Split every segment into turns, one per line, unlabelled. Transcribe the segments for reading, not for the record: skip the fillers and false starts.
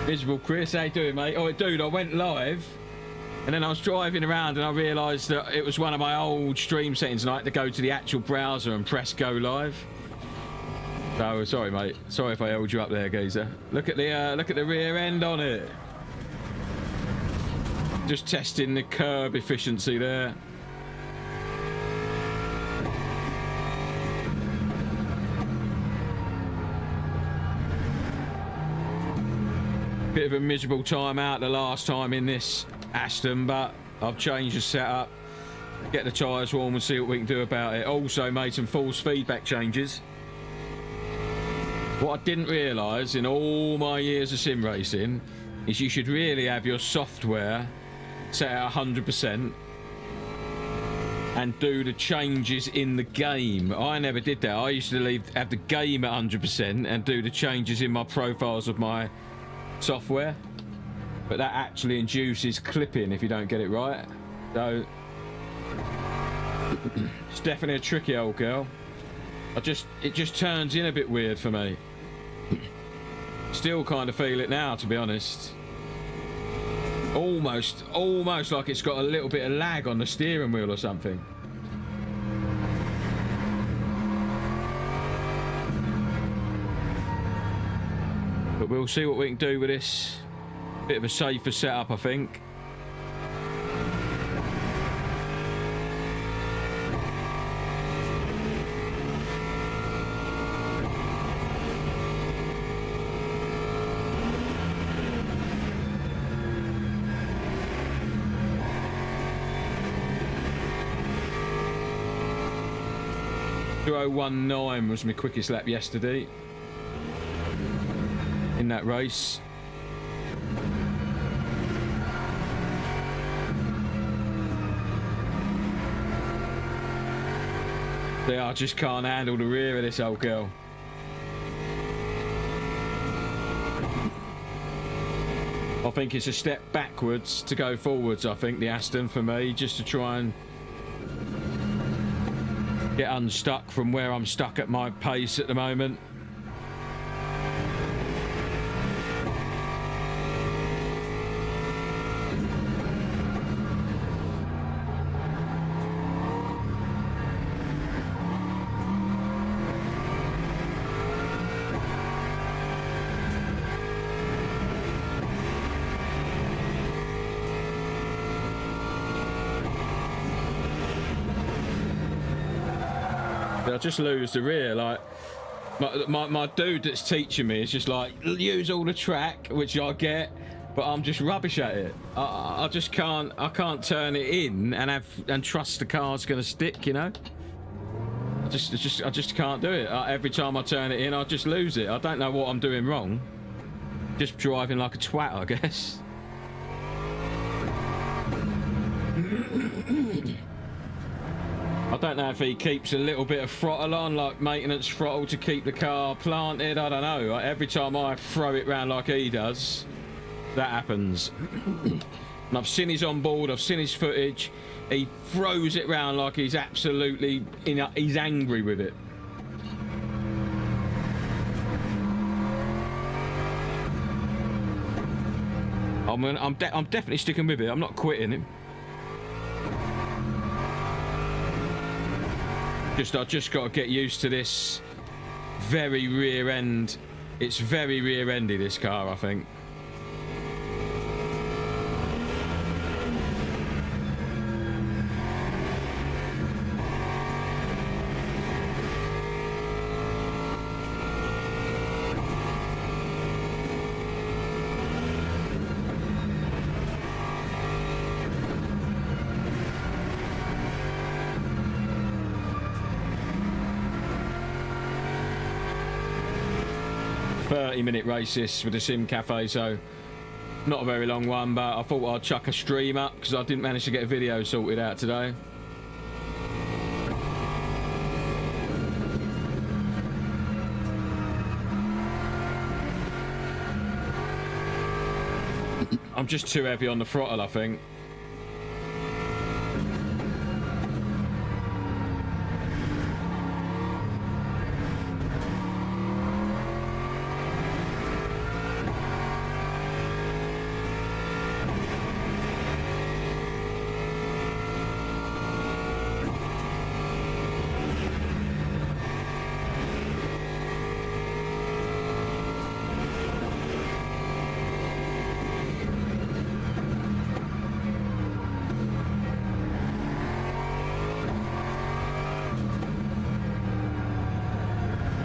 Miserable Chris, how you doing, mate? Oh, dude, I went live, and then I was driving around, and I realised that it was one of my old stream settings, and I had to go to the actual browser and press go live. So sorry, mate. Sorry if I held you up there, geezer. Look at the rear end on it. Just testing the curb efficiency there. Bit of a miserable time out the last time in this Aston, but I've changed the setup. Get the tyres warm and see what we can do about it. Also made some force feedback changes. What I didn't realise in all my years of sim racing is you should really have your software set at 100% and do the changes in the game. I never did that. I used to have the game at 100% and do the changes in my profiles of my software, but that actually induces clipping if you don't get it right. So it's definitely a tricky old girl. It just turns in a bit weird for me. Still kind of feel it now, to be honest. Almost like it's got a little bit of lag on the steering wheel or something. But we'll see what we can do with this. Bit of a safer setup, I think. .2019 was my quickest lap yesterday in that race. I just can't handle the rear of this old girl. I think it's a step backwards to go forwards, I think, the Aston, for me, just to try and get unstuck from where I'm stuck at my pace at the moment. I just lose the rear. Like my dude that's teaching me is just like, use all the track, which I get, but I'm just rubbish at it. I just can't. I can't turn it in and trust the car's gonna stick. You know. I just can't do it. Every time I turn it in, I just lose it. I don't know what I'm doing wrong. Just driving like a twat, I guess. I don't know if he keeps a little bit of throttle on, like maintenance throttle, to keep the car planted. I don't know. Like, every time I throw it round like he does, that happens. And I've seen his onboard, I've seen his footage. He throws it round like he's absolutely, he's angry with it. I'm definitely sticking with it. I'm not quitting him. I just got to get used to this very rear end. It's very rear endy, this car, I think. Minute race this with the Sim Cafe, so not a very long one, but I thought I'd chuck a stream up because I didn't manage to get a video sorted out today. I'm just too heavy on the throttle, I think.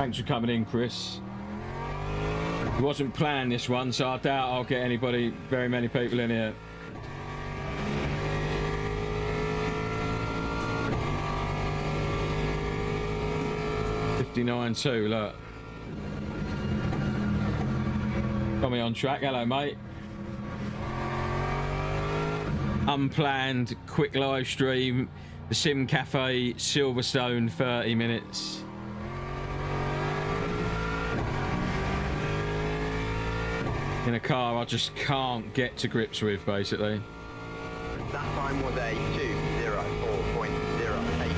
Thanks for coming in, Chris. It wasn't planned, this one, so I doubt I'll get very many people in here. $59.2, look. Tommy on track. Hello, mate. Unplanned, quick live stream. The Sim Cafe, Silverstone, 30 minutes. In a car I just can't get to grips with, basically.
That time was a 2:04.08.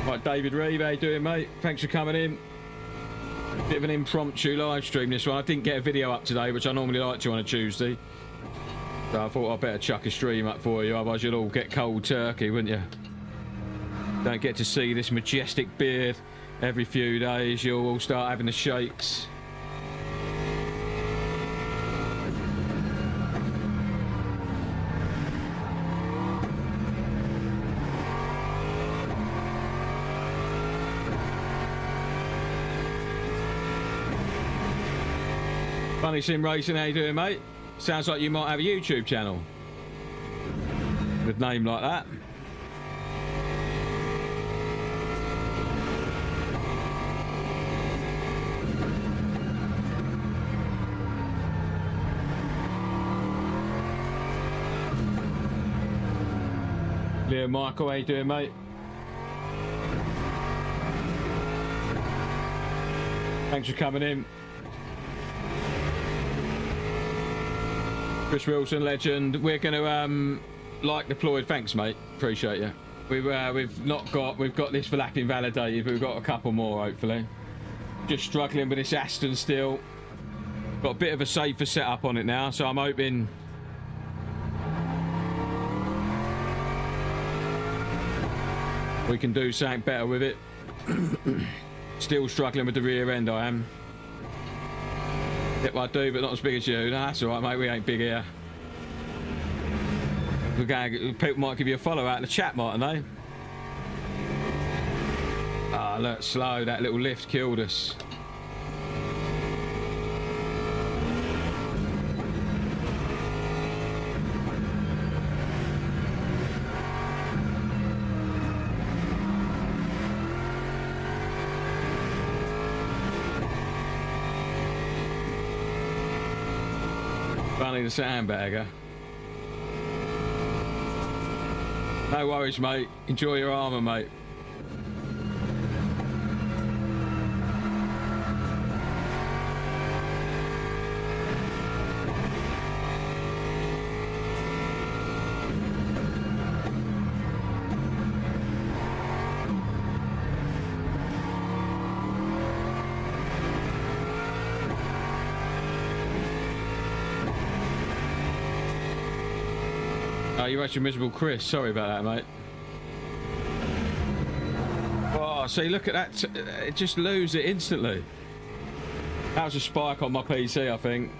Right, David Reeve, how you doing, mate? Thanks for coming in. Bit of an impromptu live stream, this one. I didn't get a video up today, which I normally like to on a Tuesday. So I thought I'd better chuck a stream up for you, otherwise you'll all get cold turkey, wouldn't you? Don't get to see this majestic beard every few days. You'll all start having the shakes. Funny Sim Racing, how you doing, mate? Sounds like you might have a YouTube channel with a name like that. Leo Michael, how you doing, mate? Thanks for coming in. Chris Wilson, legend. We're going to like deployed. Thanks, mate. Appreciate you. We've got this for lapping validated, but we've got a couple more hopefully. Just struggling with this Aston still. Got a bit of a safer setup on it now, so I'm hoping we can do something better with it. Still struggling with the rear end, I am. Yep, I do, but not as big as you. No, that's all right, mate. We ain't big here. People might give you a follow out in the chat, mightn't they? Ah, look, slow. That little lift killed us. Funny the sandbagger. No worries, mate. Enjoy your armour, mate. You're actually miserable, Chris. Sorry about that, mate. Oh, see, look at that. It just lose it instantly. That was a spike on my PC, I think.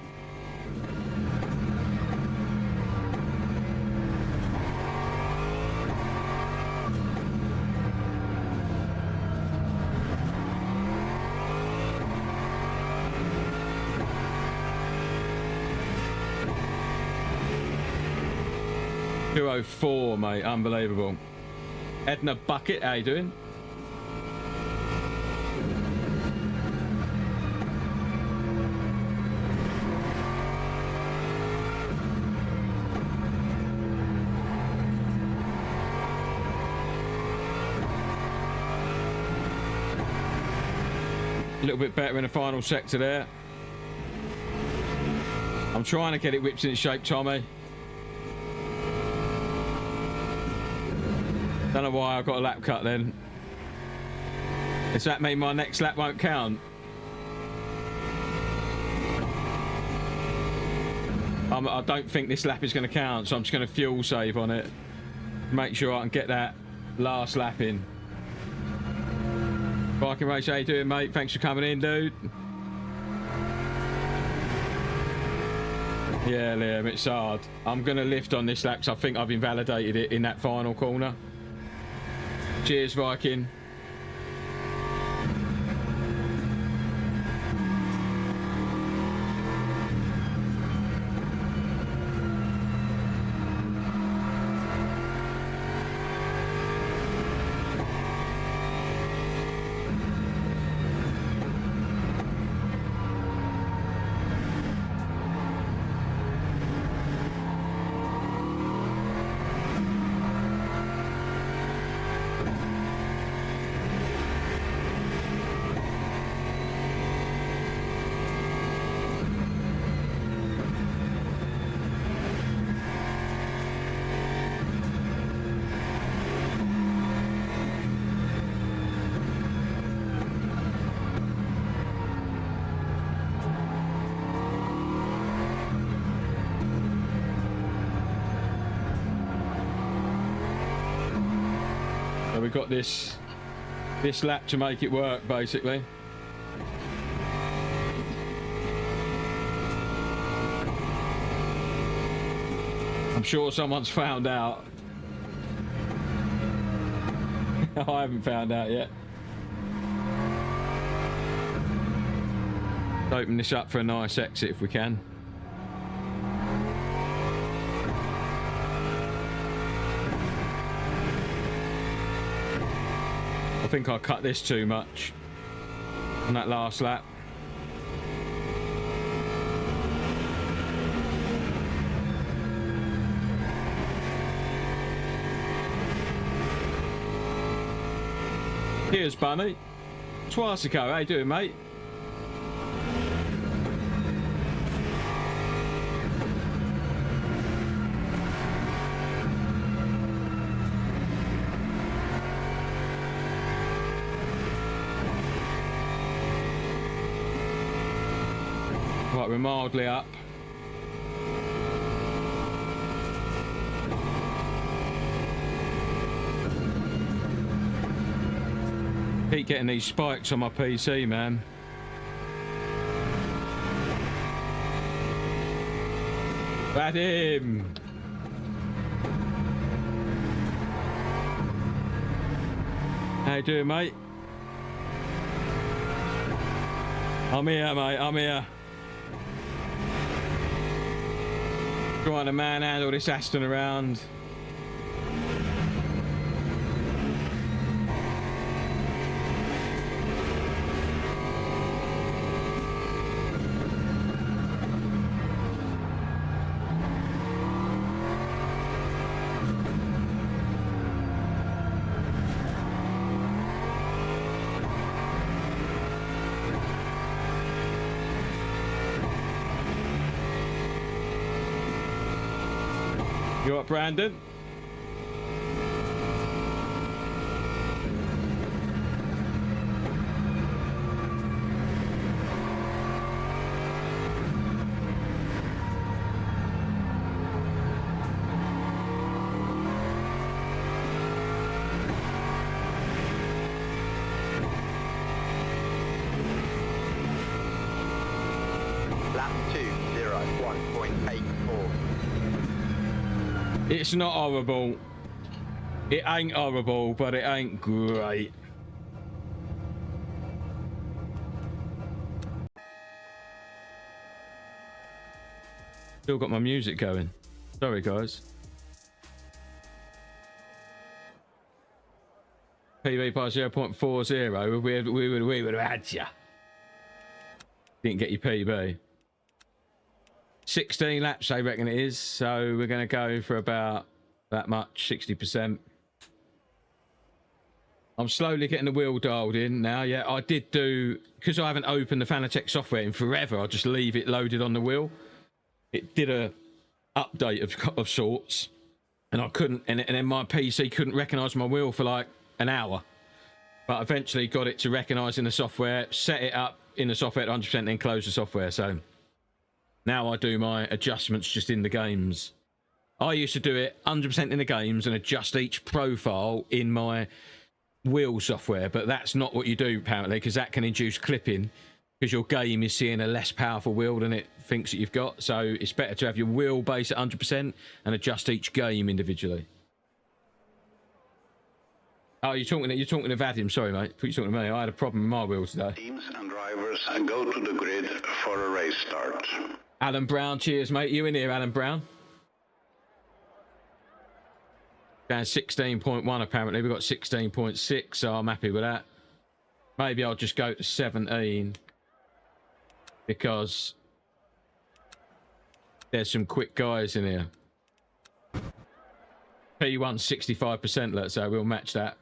.204, mate. Unbelievable. Edna Bucket, how you doing? A little bit better in the final sector there. I'm trying to get it whipped into shape, Tommy. Don't know why I got a lap cut then. Does that mean my next lap won't count? I don't think this lap is going to count, so I'm just going to fuel save on it. Make sure I can get that last lap in. Viking Race, how you doing, mate? Thanks for coming in, dude. Yeah, Liam, it's hard. I'm going to lift on this lap because I think I've invalidated it in that final corner. Cheers, Viking. We've got this lap to make it work, basically. I'm sure someone's found out. I haven't found out yet. Let's open this up for a nice exit if we can. I think I cut this too much on that last lap. Here's Bunny. Twasico, how you doing, mate? Right, we're mildly up. Keep getting these spikes on my PC, man. At him. How you doing, mate? I'm here, mate. I'm here. Trying to manhandle this Aston around. You up, Brandon?
Lap 2:01.84.
It's not horrible. It ain't horrible, but it ain't great. Still got my music going. Sorry, guys. PB by 0.40. We would have had ya. Didn't get your PB. 16 laps, I reckon it is. So we're going to go for about that much, 60%. I'm slowly getting the wheel dialed in now. Yeah, I did do, because I haven't opened the Fanatec software in forever, I just leave it loaded on the wheel. It did a update of sorts, and I couldn't, and then my PC couldn't recognise my wheel for like an hour. But eventually got it to recognise in the software, set it up in the software at 100%, then close the software. So Now I do my adjustments just in the games. I used to do it 100% in the games and adjust each profile in my wheel software, but that's not what you do apparently, because that can induce clipping, because your game is seeing a less powerful wheel than it thinks that you've got. So it's better to have your wheel base at 100% and adjust each game individually. Oh, you're talking to Vadim. Sorry, mate. I thought you were talking to me. I had a problem with my wheel today.
Teams and drivers go to the grid for a race start.
Alan Brown, cheers, mate. You in here, Alan Brown? Down 16.1 apparently. We've got 16.6, so I'm happy with that. Maybe I'll just go to 17 because there's some quick guys in here. P1 65%, let's say. We'll match that.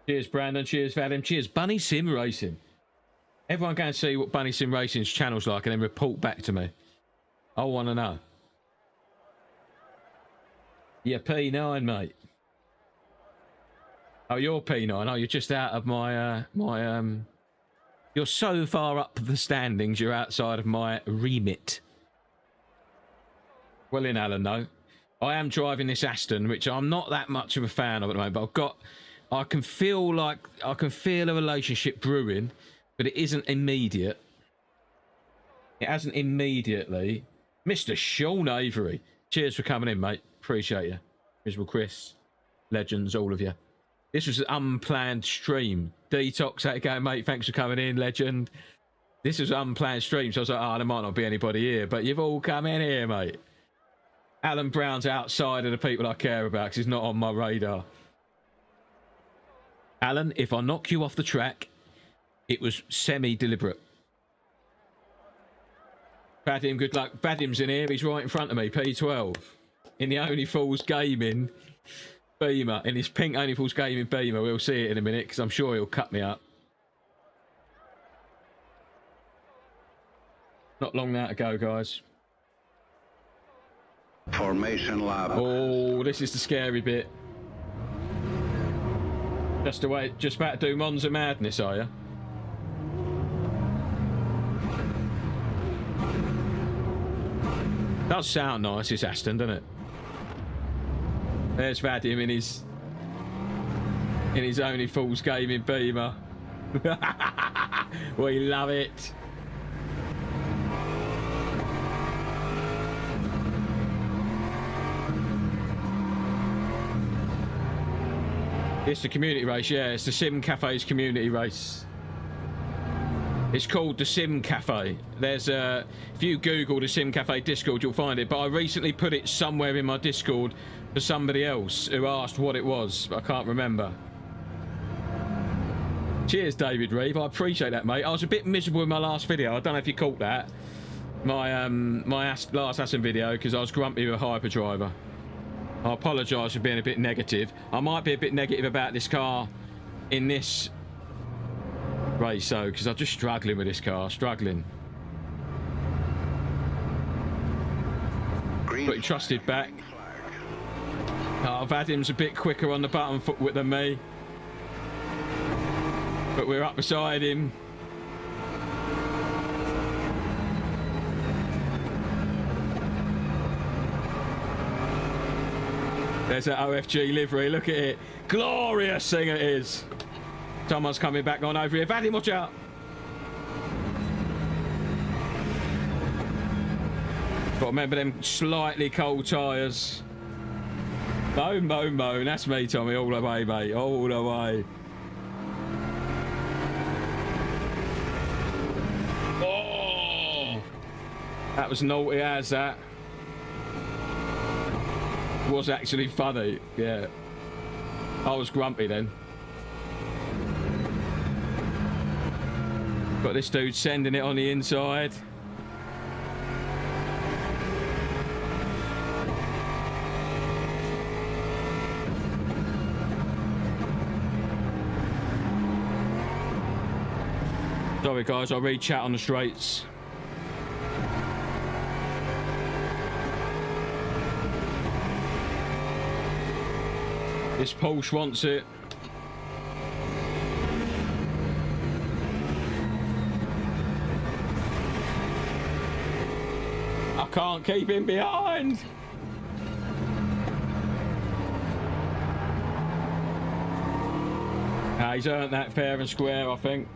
Cheers, Brandon. Cheers, Vadim. Cheers, Bunny Sim Racing. Everyone go and see what Bunny Sim Racing's channel's like and then report back to me. I want to know. Yeah, P9, mate. Oh, you're P9. Oh, you're just out of my, You're so far up the standings, you're outside of my remit. Well in, Alan, though. I am driving this Aston, which I'm not that much of a fan of at the moment, but I can feel a relationship brewing, but it isn't immediate. It hasn't immediately. Mr. Sean Avery. Cheers for coming in, mate. Appreciate you. Miserable Chris. Legends, all of you. This was an unplanned stream. Detox, how you going, mate? Thanks for coming in, legend. This was an unplanned stream, so I was like, oh, there might not be anybody here, but you've all come in here, mate. Alan Brown's outside of the people I care about because he's not on my radar. Alan, if I knock you off the track, it was semi-deliberate. Vadim, good luck. Vadim's in here. He's right in front of me, P12. In the Only Fools Gaming Beamer. In his pink Only Fools Gaming Beamer. We'll see it in a minute because I'm sure he'll cut me up. Not long now to go, guys.
Formation lap.
Oh, this is the scary bit. Just about to do Monza Madness, are you? Does sound nice, this Aston, doesn't it? There's Vadim in his Only Fools Gaming Beamer. We love it. It's the community race, yeah. It's the Sim Cafe's community race. It's called the Sim Cafe. There's if you Google the Sim Cafe Discord, you'll find it. But I recently put it somewhere in my Discord for somebody else who asked what it was, but I can't remember. Cheers, David Reeve. I appreciate that, mate. I was a bit miserable in my last video. I don't know if you caught that. My last Aston video, because I was grumpy with Hyperdriver. I apologise for being a bit negative. I might be a bit negative about this car in this race, though, because I'm just struggling with this car. Struggling. Got you trusted back. Vadim's a bit quicker on the button foot than me. But we're up beside him. There's that OFG livery. Look at it. Glorious thing it is. Someone's coming back on over here. Vadim, watch out. Got to remember them slightly cold tyres. Moan, moan, moan. That's me, Tommy. All the way, mate. All the way. Oh! That was naughty as that. Was actually funny, yeah. I was grumpy then. Got this dude sending it on the inside. Sorry guys, I'll read chat on the straights. This Porsche wants it. can't keep him behind. He's earned that fair and square, I think.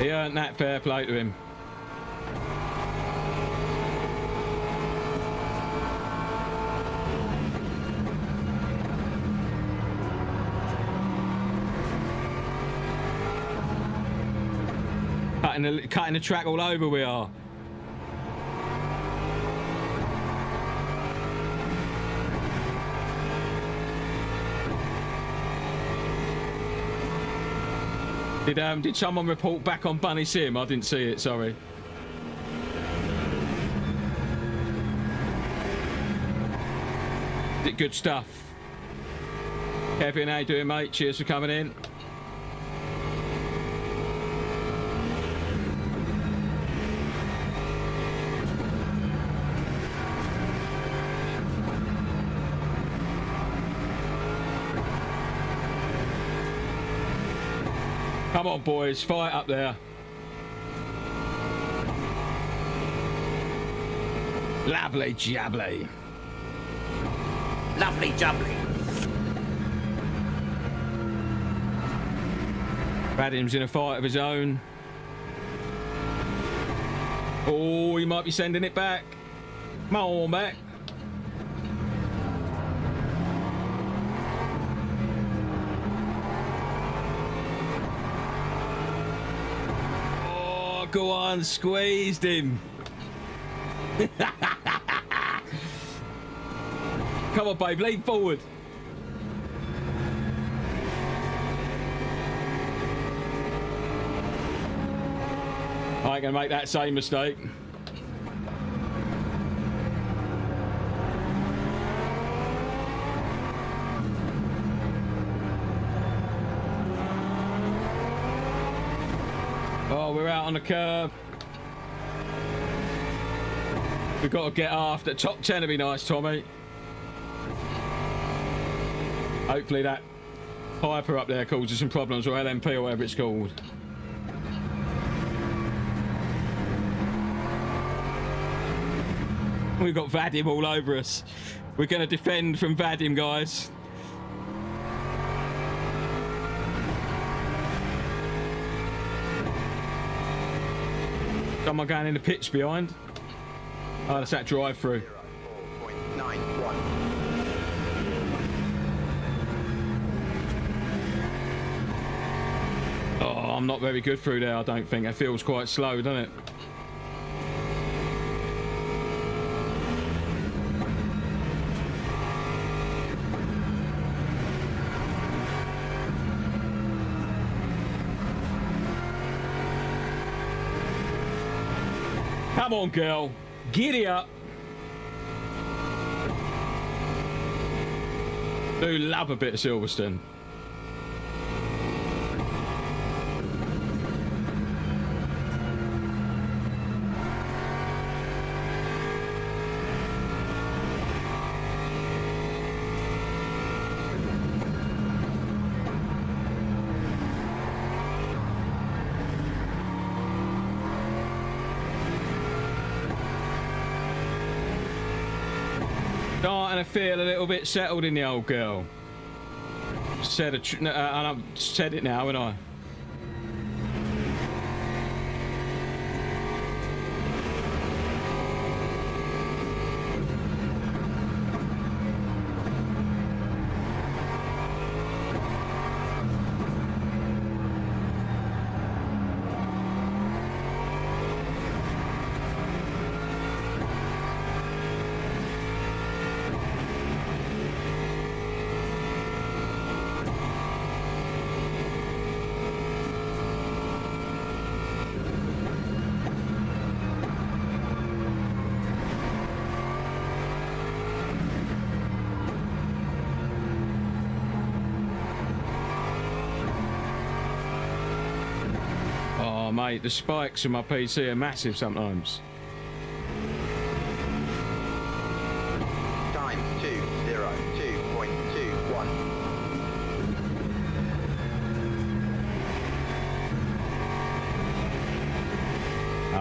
He earned that, fair play to him. Cutting the track all over we are. Did someone report back on Bunny Sim? I didn't see it, sorry. Good stuff. Kevin, how you doing, mate? Cheers for coming in. Come on, boys, fight up there. Lovely jubbly.
Lovely jubbly.
Vadim's in a fight of his own. Oh, he might be sending it back. Come on, back. Go on, squeezed him. Come on, babe, lean forward. I ain't gonna make that same mistake. Oh, we're out on the curb. We've got to get after. Top 10 would be nice, Tommy. Hopefully that Piper up there causes some problems, or LMP or whatever it's called. We've got Vadim all over us. We're going to defend from Vadim, guys. Someone going in the pitch behind. Oh, that's that drive through.
4.91.
Oh, I'm not very good through there, I don't think. It feels quite slow, doesn't it? Come on, girl. Giddy up. Do love a bit of Silverstone. Starting to feel a little bit settled in the old girl. Said and I've said it now, haven't I? Oh, mate, the spikes in my PC are massive sometimes.
Time 2:02.21.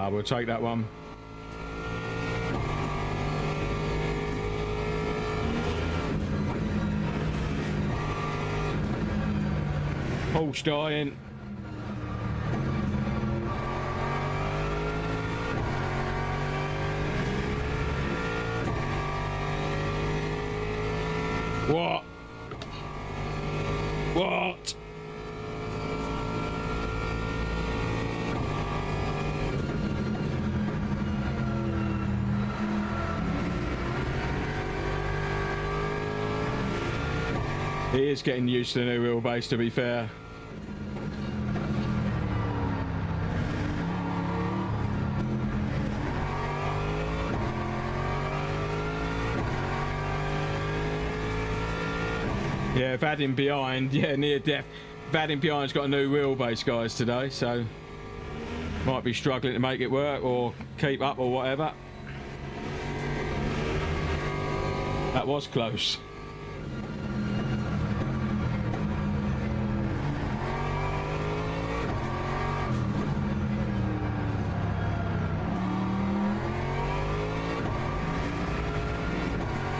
We'll take that one. Pulse dying. What? What? He is getting used to the new wheelbase, to be fair. Yeah, Vadim behind. Yeah, near death. Vadim behind's got a new wheelbase, guys, today, so might be struggling to make it work or keep up or whatever. That was close.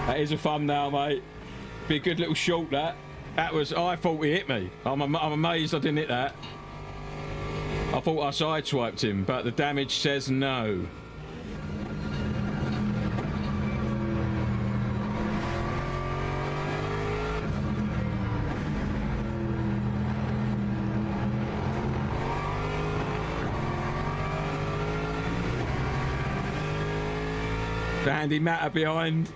That is a thumbnail, mate. Be a good little short, that. That was... I thought he hit me. I'm amazed I didn't hit that. I thought I sideswiped him, but the damage says no. The Andy Matter behind.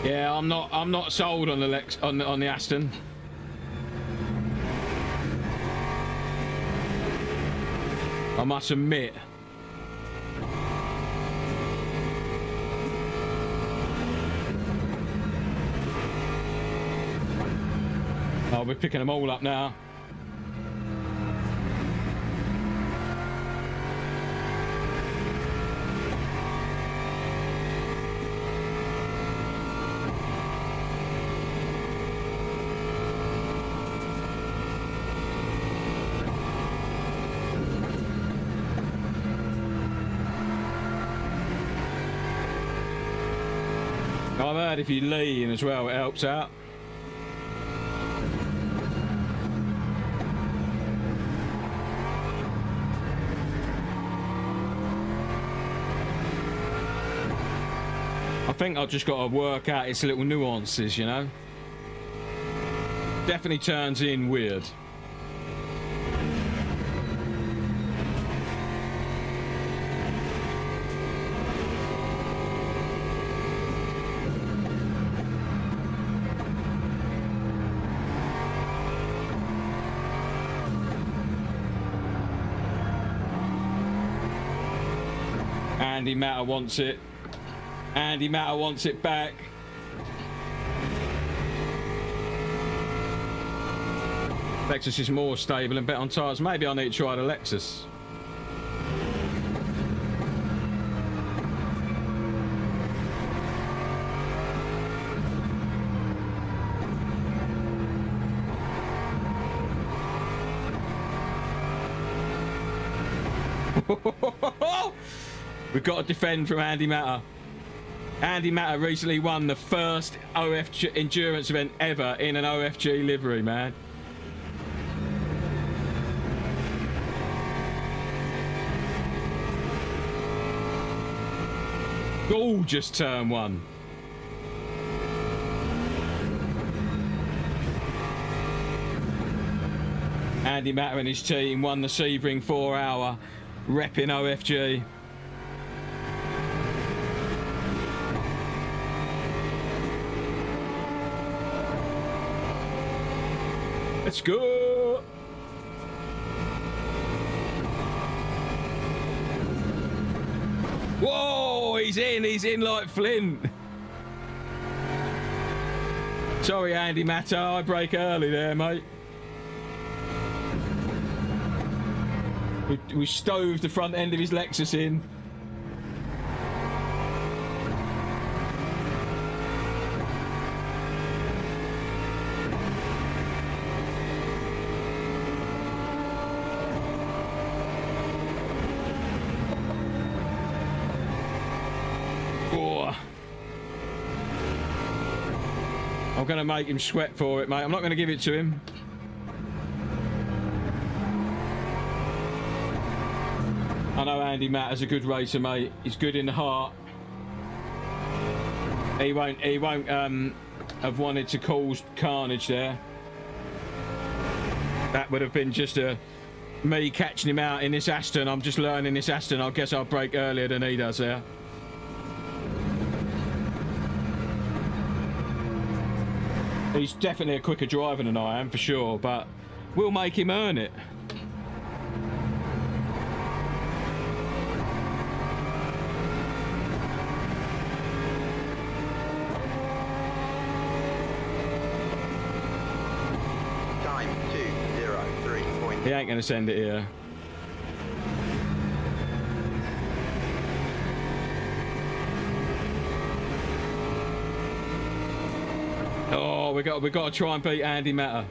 Yeah, I'm not sold on the on the Aston. I must admit. I'll be picking them all up now. I've heard if you lean as well, it helps out. I think I've just got to work out its little nuances, you know. Definitely turns in weird. Andy Matter wants it. Andy Matter wants it back. Lexus is more stable and better on tyres. Maybe I need to try the Lexus. We've got to defend from Andy Matter. Andy Matter recently won the first OFG endurance event ever in an OFG livery, man. Gorgeous turn one. Andy Matter and his team won the Sebring 4 hour repping OFG. Let's go! Whoa, he's in like Flint. Sorry, Andy Matter, I break early there, mate. We stoved the front end of his Lexus in. I'm going to make him sweat for it, mate. I'm not going to give it to him. I know Andy Matter's a good racer, mate. He's good in the heart. He won't have wanted to cause carnage there. That would have been just me catching him out in this Aston. I'm just learning this Aston. I guess I'll brake earlier than he does there. He's definitely a quicker driver than I am, for sure, but we'll make him earn it. He ain't going to send it here. Oh, we got to try and beat Andy Matter.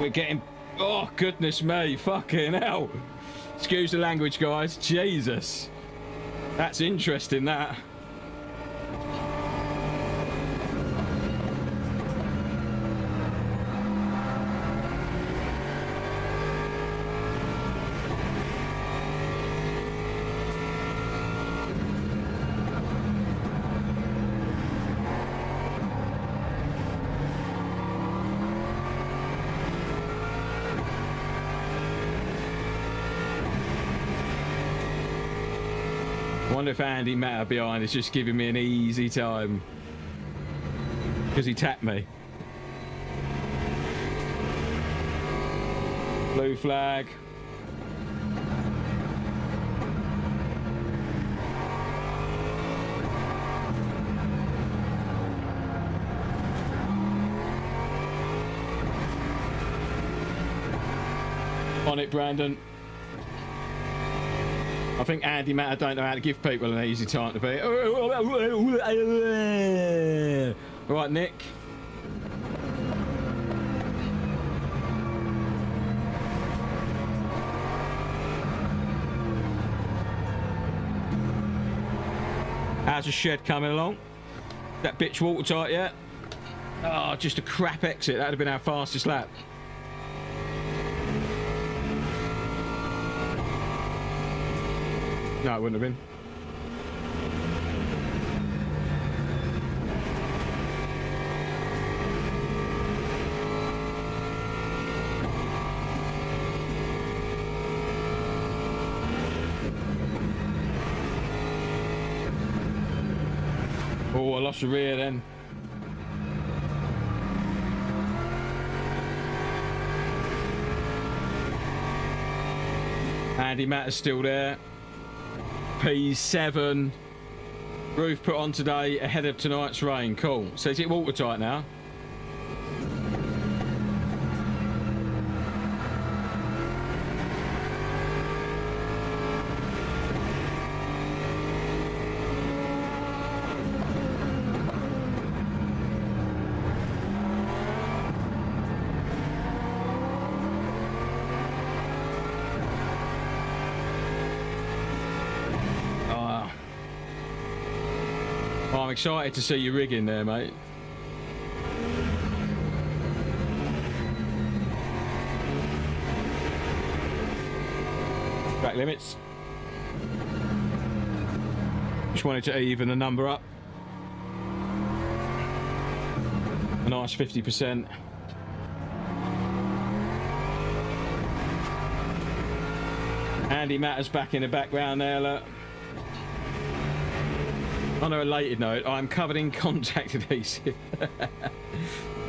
We're getting... Oh, goodness me. Fucking hell. Excuse the language, guys. Jesus. That's interesting, that. I wonder if Andy Matter behind is just giving me an easy time because he tapped me. Blue flag. On it, Brandon. I think Andy Matter don't know how to give people an easy time to beat. Right, Nick. How's the shed coming along? That bitch watertight yet? Oh, just a crap exit. That'd have been our fastest lap. No, it wouldn't have been. Oh, I lost the rear then. Andy Matter's still there. P7 roof put on today ahead of tonight's rain. Cool. So is it watertight now? I'm excited to see you rigging there, mate. Back limits. Just wanted to even the number up. A nice 50%. Andy Matter's back in the background there, look. On a related note, I'm covered in contact adhesive.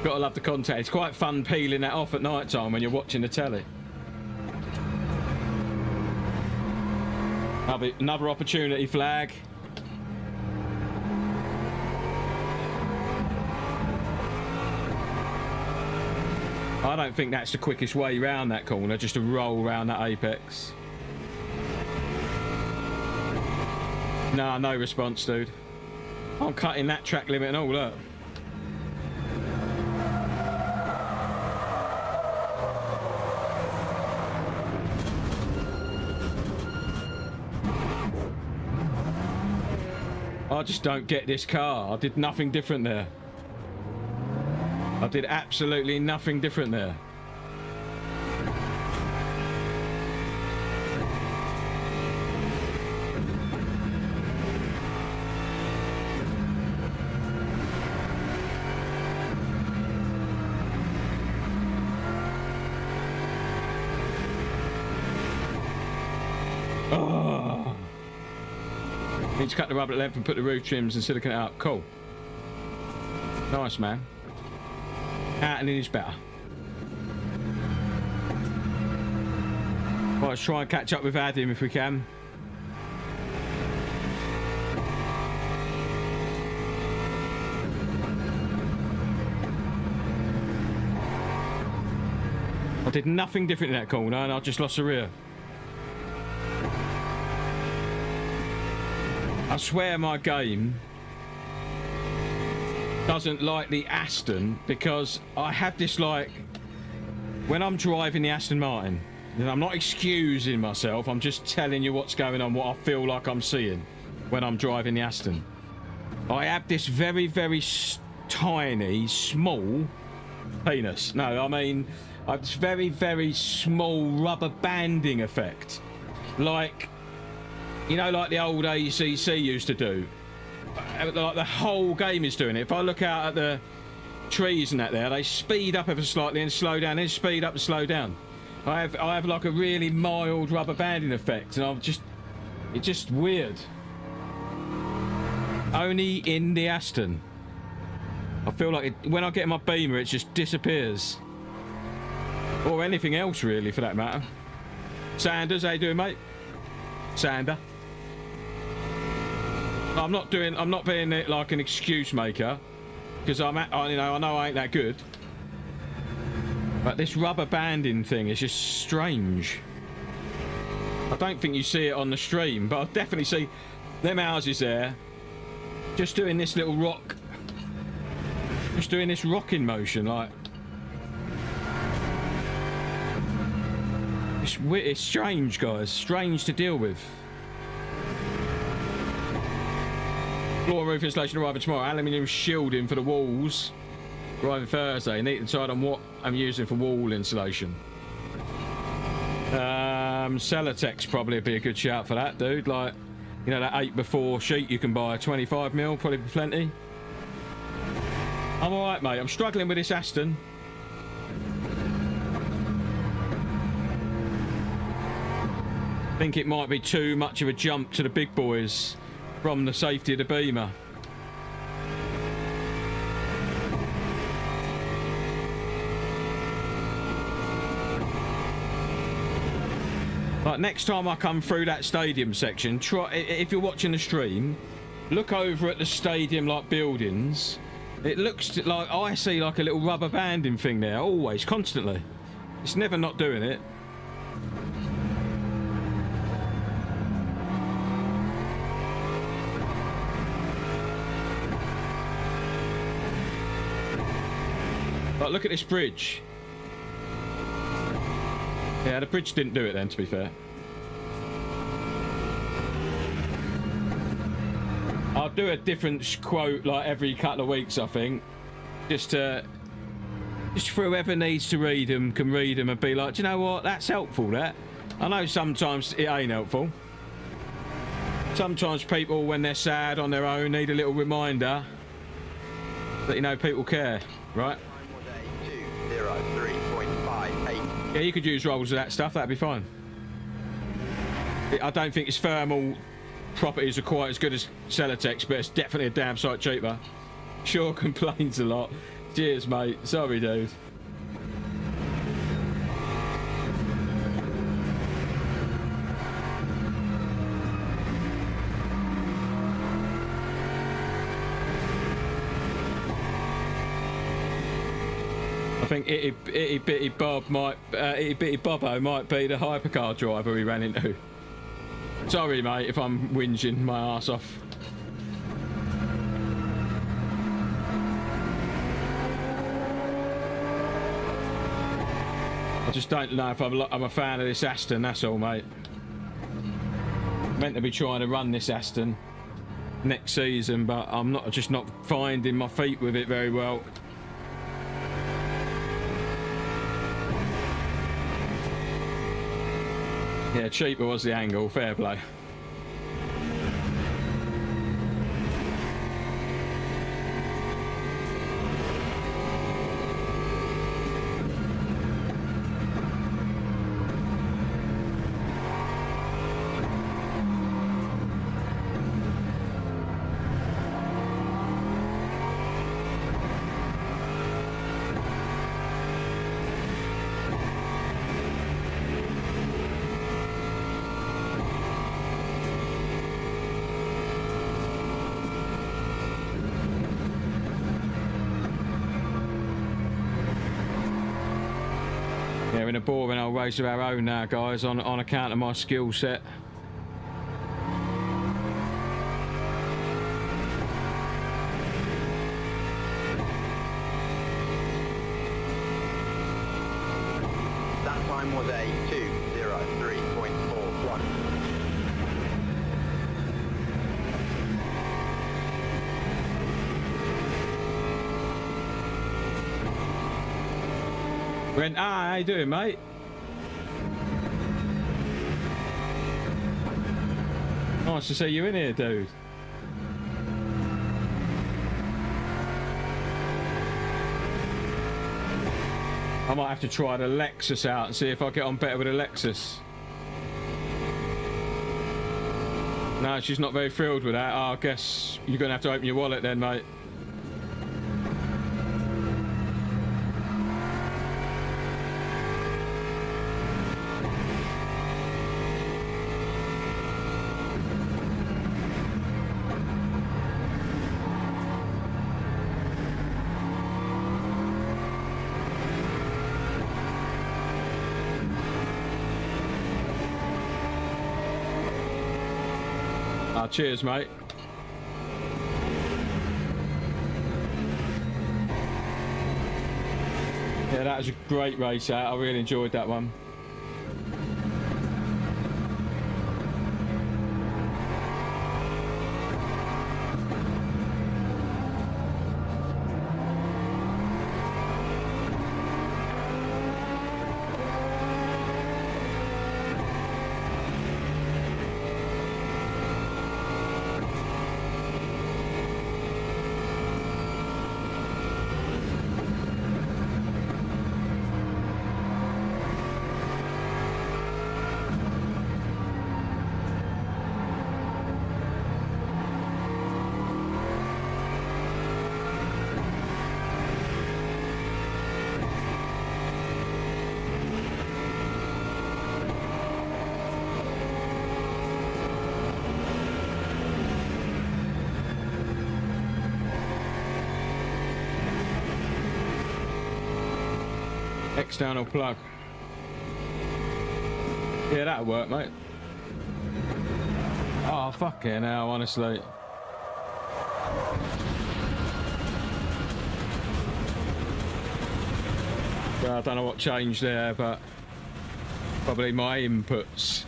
Gotta love the contact. It's quite fun peeling that off at night time when you're watching the telly. Another opportunity flag. I don't think that's the quickest way round that corner, just to roll around that apex. Nah, no response, dude. I'm cutting that track limit and all, look. I just don't get this car. I did nothing different there. I did absolutely nothing different there. Oh. Need to cut the rubber at length and put the roof trims and silicone out. Cool. Nice, man. Out and in is better. Right, let's try and catch up with Adam if we can. I did nothing different in that corner and I just lost the rear. I swear my game doesn't like the Aston because I have this, like, when I'm driving the Aston Martin, and I'm not excusing myself, I'm just telling you what's going on, what I feel like I'm seeing when I'm driving the Aston. I have this very, very tiny, small penis. No, I mean, I have this very, very small rubber banding effect. Like, you know, like the old ACC used to do. Like the whole game is doing it. If I look out at the trees and that there, they speed up ever slightly and slow down, then speed up and slow down. I have like a really mild rubber banding effect, and it's just weird. Only in the Aston. I feel like when I get in my Beamer, it just disappears. Or anything else really, for that matter. Sanders, how you doing, mate? Sander. I'm not being like an excuse maker, because I know I ain't that good. But this rubber banding thing is just strange. I don't think you see it on the stream, but I definitely see them houses there just doing this little rock, just doing this rocking motion, like it's strange, guys. Strange to deal with. Floor and roof installation arriving tomorrow. Aluminium shielding for the walls arriving Thursday. Need to decide on what I'm using for wall insulation. Celotex probably would be a good shout for that, dude. Like, you know, that 8x4 sheet you can buy, 25mm, probably plenty. I'm alright, mate. I'm struggling with this Aston. I think it might be too much of a jump to the big boys from the safety of the Beamer. Like, next time I come through that stadium section, try, if you're watching the stream, look over at the stadium like buildings. It looks like I see like a little rubber banding thing there, always, constantly. It's never not doing it. Like, look at this bridge. Yeah, the bridge didn't do it then, to be fair. I'll do a different quote like every couple of weeks, I think. Just for whoever needs to read them can read them and be like, do you know what? That's helpful, that. I know sometimes it ain't helpful. Sometimes people, when they're sad on their own, need a little reminder that, you know, people care, right? Yeah, you could use rolls of that stuff, that'd be fine. I don't think its thermal properties are quite as good as Celotex, but it's definitely a damn sight cheaper. Sure complains a lot. Cheers, mate. Sorry, dude. I think Itty Bitty Bobo might be the hypercar driver we ran into. Sorry, mate, if I'm whinging my arse off. I just don't know if I'm a fan of this Aston, that's all, mate. Meant to be trying to run this Aston. next season, but I'm just not finding my feet with it very well. Yeah, cheaper was the angle, fair play. Yeah, we're in a boring old race of our own now, guys, on account of my skill set.
That time was a 2:03.41.
Brent, how you doing, mate? Nice to see you in here, dude. I might have to try the Lexus out and see if I get on better with the Lexus. No, she's not very thrilled with that. Oh, I guess you're going to have to open your wallet then, mate. Cheers, mate. Yeah, that was a great race out. I really enjoyed that one. External plug. Yeah, that'll work, mate. Oh, fucking hell, honestly. Well, I don't know what changed there, but probably my inputs.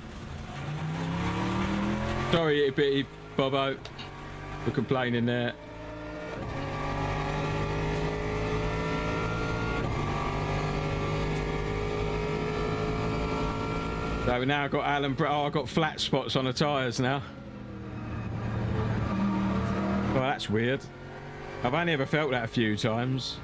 Sorry, itty bitty Bobo, for complaining there. So we now got Alan. Oh, I've got flat spots on the tyres now. Well, that's weird. I've only ever felt that a few times.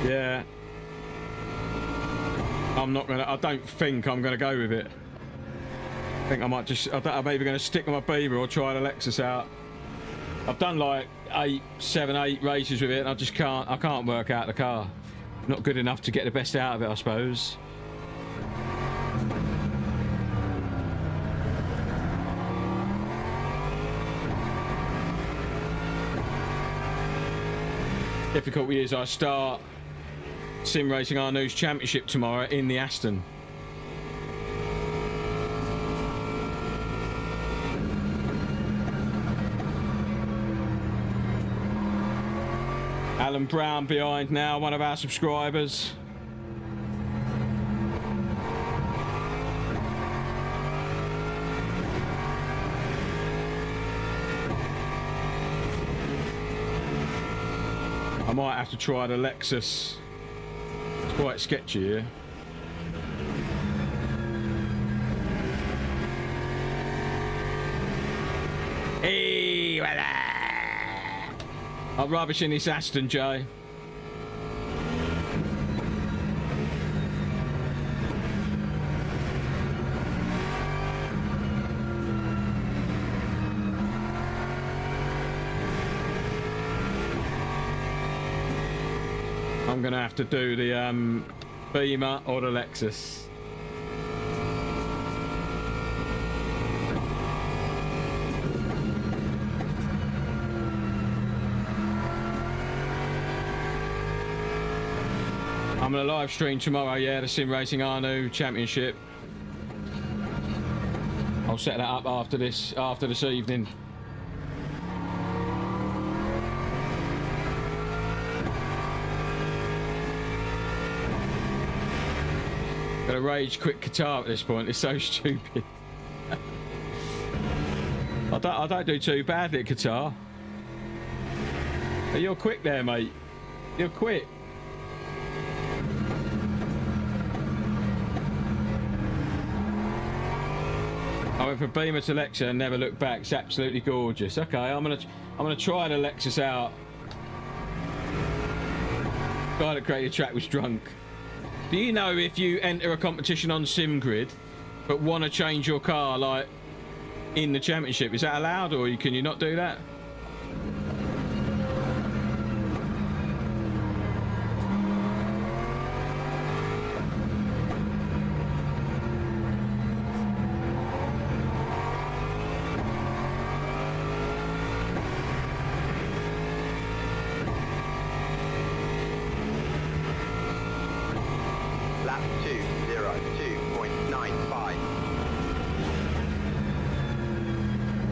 Yeah. I don't think I'm gonna go with it. I think I might just, I'm maybe gonna stick with my Beamer or try the Lexus out. I've done like 7, 8 races with it and I can't work out the car. Not good enough to get the best out of it, I suppose. Difficulty is I start Sim Racing Arnoux Championship tomorrow in the Aston. Alan Brown behind now, one of our subscribers. I might have to try the Lexus. It's quite sketchy here. Hey, I'm rubbish in this Aston, Jay. I'm gonna have to do the Beamer or the Lexus. I'm gonna live stream tomorrow, yeah, the Sim Racing Arnu Championship. I'll set that up after this evening. Got a rage quit Qatar at this point. It's so stupid. I don't do too badly at Qatar. But you're quick there, mate. You're quick. I went from Beamer to Lexus and never looked back. It's absolutely gorgeous. Okay, I'm gonna try the Lexus out. Guy that created the track was drunk. Do you know if you enter a competition on SimGrid but want to change your car like in the championship, is that allowed, or can you not do that?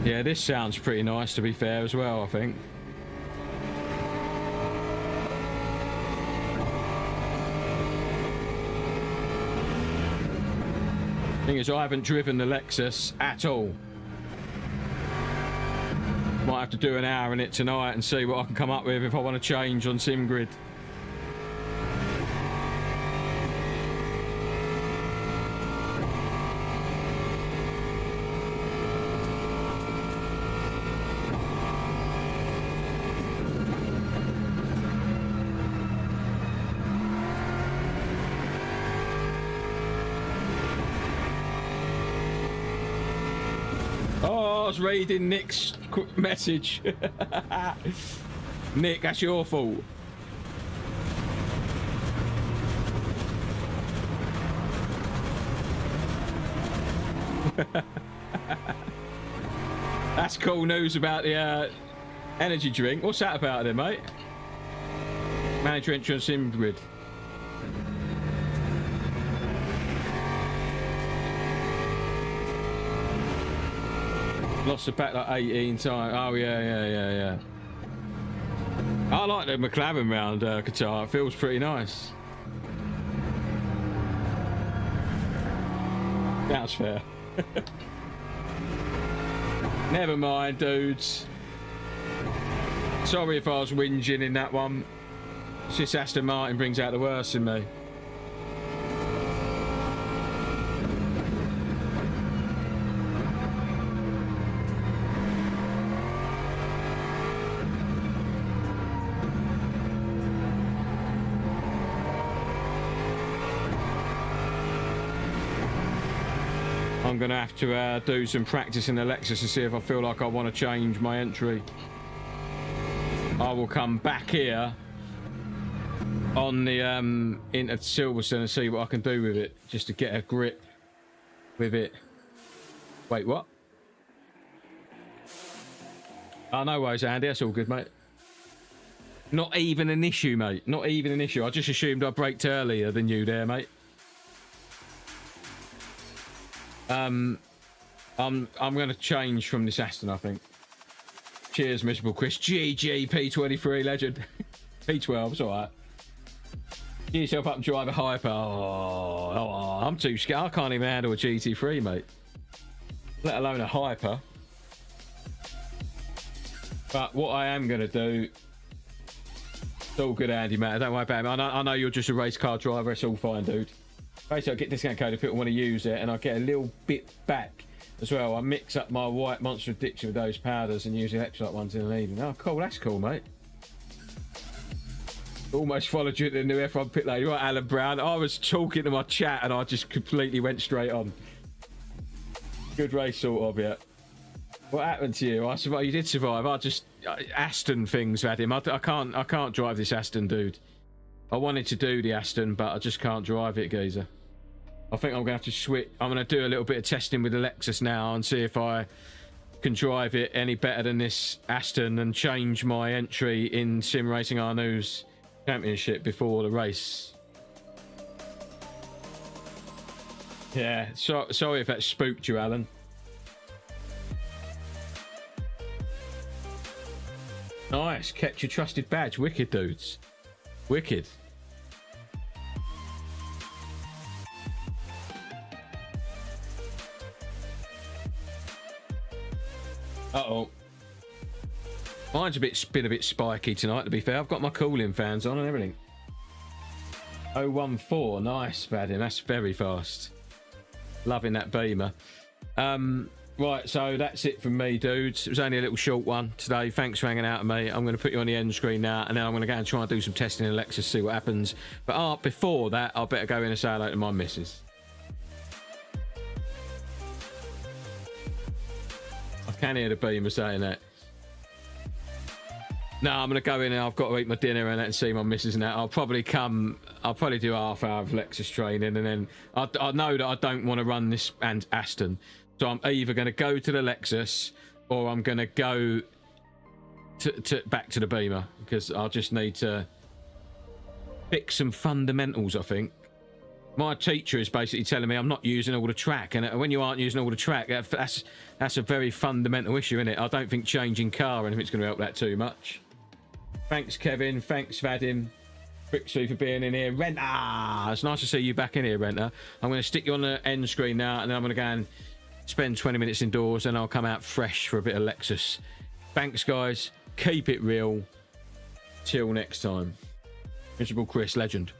Yeah, this sounds pretty nice, to be fair, as well, I think. Thing is, I haven't driven the Lexus at all. Might have to do an hour in it tonight and see what I can come up with if I want to change on SimGrid. I was reading Nick's message. Nick, that's your fault. That's cool news about the energy drink. What's that about then, mate? Manager entry on SimGrid. Lost the back like 18 times. Oh, yeah. I like the McLaren round Qatar. It feels pretty nice. That's fair. Never mind, dudes. Sorry if I was whinging in that one. It's just Aston Martin brings out the worst in me. I'm going to have to do some practice in the Lexus to see if I feel like I want to change my entry. I will come back here on the into Silverstone and see what I can do with it, just to get a grip with it. Wait, what? Oh, no worries, Andy. That's all good, mate. Not even an issue, mate. Not even an issue. I just assumed I braked earlier than you there, mate. I'm going to change from this Aston, I think. Cheers, miserable Chris. GG P23 legend. P12, it's all right. Get yourself up and drive a hyper. Oh, I'm too scared. I can't even handle a GT3, mate. Let alone a hyper. But what I am going to do... It's all good, Andy, mate. Don't worry about it. I know you're just a race car driver. It's all fine, dude. Basically, I get discount code if people want to use it, and I get a little bit back as well. I mix up my white Monster Addiction with those powders and use the electrolyte ones in the evening. Oh, cool. That's cool, mate. Almost followed you to the new F1 pit lane. You're right, Alan Brown. I was talking to my chat, and I just completely went straight on. Good race, sort of, yeah. What happened to you? I survived. You did survive. I just Aston things, Vadim. I can't drive this Aston, dude. I wanted to do the Aston, but I just can't drive it, geezer. I think I'm gonna have to switch. I'm gonna do a little bit of testing with the Lexus now and see if I can drive it any better than this Aston and change my entry in Sim Racing Arnoux Championship before the race. Yeah, sorry if that spooked you, Alan. Nice, kept your trusted badge. Wicked, dudes. Wicked. Uh-oh. Mine's been a bit spiky tonight, to be fair. I've got my cooling fans on and everything. 014, nice, Vadim. That's very fast. Loving that Beamer. Right, so that's it from me, dudes. It was only a little short one today. Thanks for hanging out with me. I'm going to put you on the end screen now, and then I'm going to go and try and do some testing in Lexus, see what happens. But before that, I better go in and say hello to my missus. I can hear the Beamer saying that. No, I'm going to go in and I've got to eat my dinner and see my missus and that. I'll probably do half hour of Lexus training, and then I know that I don't want to run this and Aston. So I'm either going to go to the Lexus or I'm going to go back to the Beamer, because I'll just need to fix some fundamentals, I think. My teacher is basically telling me I'm not using all the track, and when you aren't using all the track, that's a very fundamental issue, isn't it? I don't think changing car or anything's going to help that too much. Thanks, Kevin. Thanks, Vadim. Brixie for being in here. Renter! It's nice to see you back in here, Renter. I'm going to stick you on the end screen now, and then I'm going to go and spend 20 minutes indoors, and I'll come out fresh for a bit of Lexus. Thanks, guys. Keep it real. Till next time. Miserable Chris, legend.